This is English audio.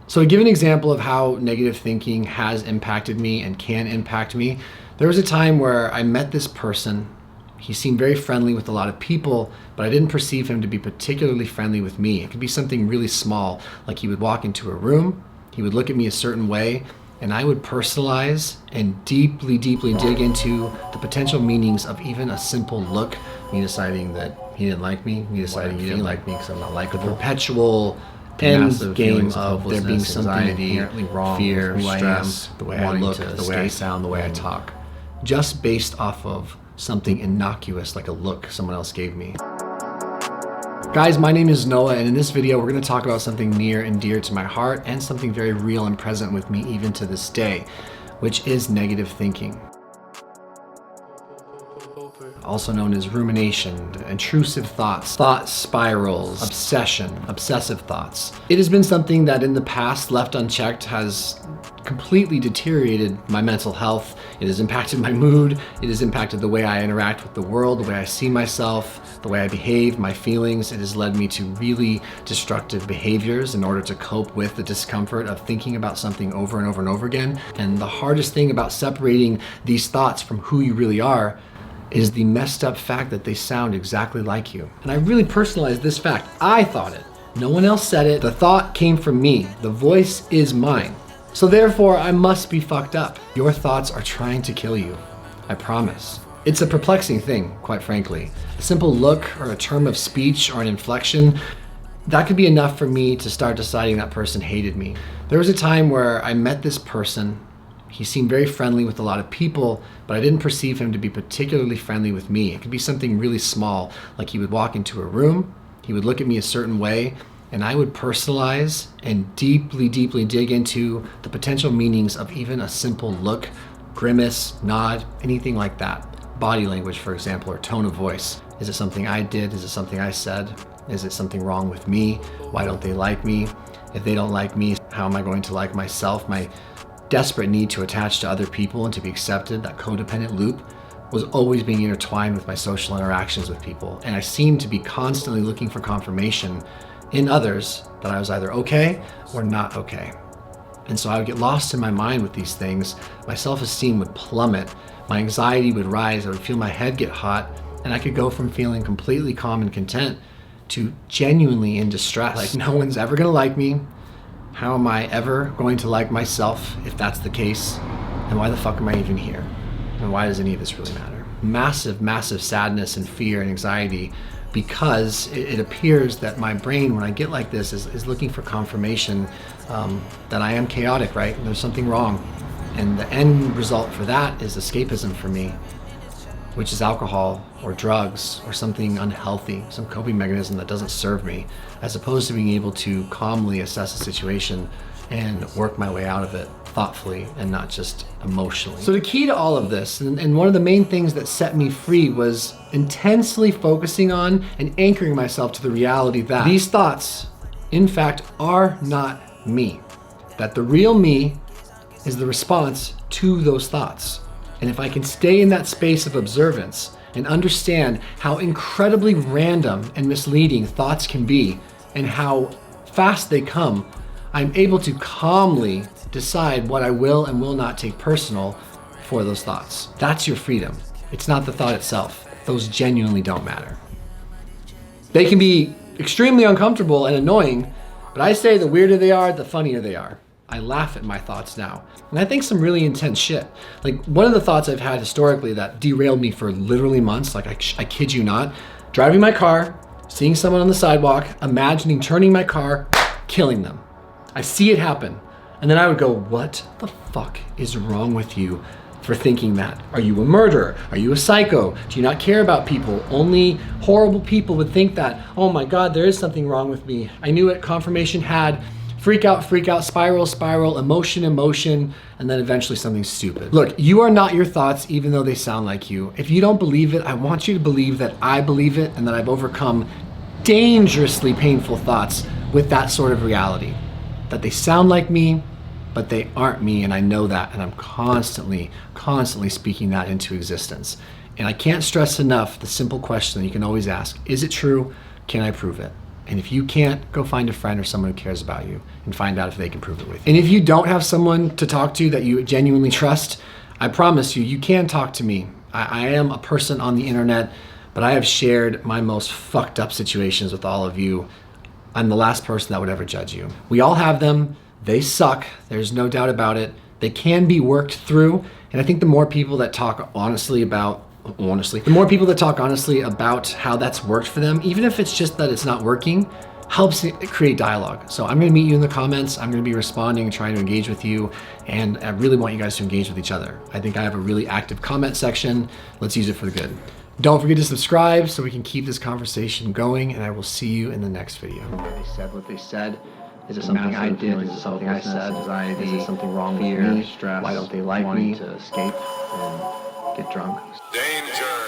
So to give an example of how negative thinking has impacted me and can impact me, there was a time where I met this person. He seemed very friendly with a lot of people, but I didn't perceive him to be particularly friendly with me. It could be something really small, like he would walk into a room, he would look at me a certain way, and I would personalize and deeply dig into the potential meanings of even a simple look, me deciding that he didn't like me, me deciding he didn't like me because I'm not likable. The perpetual end game of there being something inherently wrong, fear, stress, the way I look, the way I sound, the way I talk, just based off of something innocuous like a look someone else gave me. Guys, my name is Noah, and in this video we're going to talk about something near and dear to my heart and something very real and present with me even to this day, which is negative thinking. Also known as rumination, intrusive thoughts, thought spirals, obsession, obsessive thoughts. It has been something that in the past, left unchecked, has completely deteriorated my mental health. It has impacted my mood. It has impacted the way I interact with the world, the way I see myself, the way I behave, my feelings. It has led me to really destructive behaviors in order to cope with the discomfort of thinking about something over and over and over again. And the hardest thing about separating these thoughts from who you really are is the messed up fact that they sound exactly like you. And I really personalized this fact. I thought it. No one else said it. The thought came from me. The voice is mine. So therefore, I must be fucked up. Your thoughts are trying to kill you. I promise. It's a perplexing thing, quite frankly. A simple look or a term of speech or an inflection, that could be enough for me to start deciding that person hated me. There was a time where I met this person. He seemed very friendly with a lot of people, but I didn't perceive him to be particularly friendly with me. It could be something really small, like he would walk into a room, he would look at me a certain way, and I would personalize and deeply dig into the potential meanings of even a simple look, grimace, nod, anything like that. Body language, for example, or tone of voice. Is it something I did? Is it something I said? Is it something wrong with me? Why don't they like me? If they don't like me, how am I going to like myself? My desperate need to attach to other people and to be accepted, that codependent loop, was always being intertwined with my social interactions with people. And I seemed to be constantly looking for confirmation in others that I was either okay or not okay. And so I would get lost in my mind with these things. My self-esteem would plummet. My anxiety would rise. I would feel my head get hot. And I could go from feeling completely calm and content to genuinely in distress. Like, no one's ever gonna like me. How am I ever going to like myself if that's the case? And why the fuck am I even here? And why does any of this really matter? Massive sadness and fear and anxiety, because it appears that my brain, when I get like this, is looking for confirmation that I am chaotic, right? And there's something wrong. And the end result for that is escapism for me, which is alcohol or drugs or something unhealthy, some coping mechanism that doesn't serve me, as opposed to being able to calmly assess a situation and work my way out of it thoughtfully and not just emotionally. So the key to all of this, and one of the main things that set me free, was intensely focusing on and anchoring myself to the reality that these thoughts, in fact, are not me. That the real me is the response to those thoughts. And if I can stay in that space of observance and understand how incredibly random and misleading thoughts can be and how fast they come, I'm able to calmly decide what I will and will not take personal for those thoughts. That's your freedom. It's not the thought itself. Those genuinely don't matter. They can be extremely uncomfortable and annoying, but I say the weirder they are, the funnier they are. I laugh at my thoughts now. And I think some really intense shit. Like, one of the thoughts I've had historically that derailed me for literally months, like I kid you not, driving my car, seeing someone on the sidewalk, imagining turning my car, killing them. I see it happen. And then I would go, what the fuck is wrong with you for thinking that? Are you a murderer? Are you a psycho? Do you not care about people? Only horrible people would think that. Oh my God, there is something wrong with me. I knew it. Confirmation had. Freak out, spiral, emotion, and then eventually something stupid. Look, you are not your thoughts, even though they sound like you. If you don't believe it, I want you to believe that I believe it and that I've overcome dangerously painful thoughts with that sort of reality. That they sound like me, but they aren't me, and I know that, and I'm constantly speaking that into existence. And I can't stress enough the simple question that you can always ask: is it true? Can I prove it? And if you can't, go find a friend or someone who cares about you and find out if they can prove it with you. And if you don't have someone to talk to that you genuinely trust, I promise you, you can talk to me. I am a person on the internet, but I have shared my most fucked up situations with all of you. I'm the last person that would ever judge you. We all have them. They suck. There's no doubt about it. They can be worked through. And I think the more people that talk honestly about how that's worked for them, even if it's just that it's not working, helps it create dialogue. So I'm gonna meet you in the comments. I'm gonna be responding, trying to engage with you. And I really want you guys to engage with each other. I think I have a really active comment section. Let's use it for the good. Don't forget to subscribe so we can keep this conversation going, and I will see you in the next video. They said what they said. Is it something I did? Is it something I said? Anxiety, is there something wrong with me? Stress, why don't they like me? To escape and get drunk. Danger!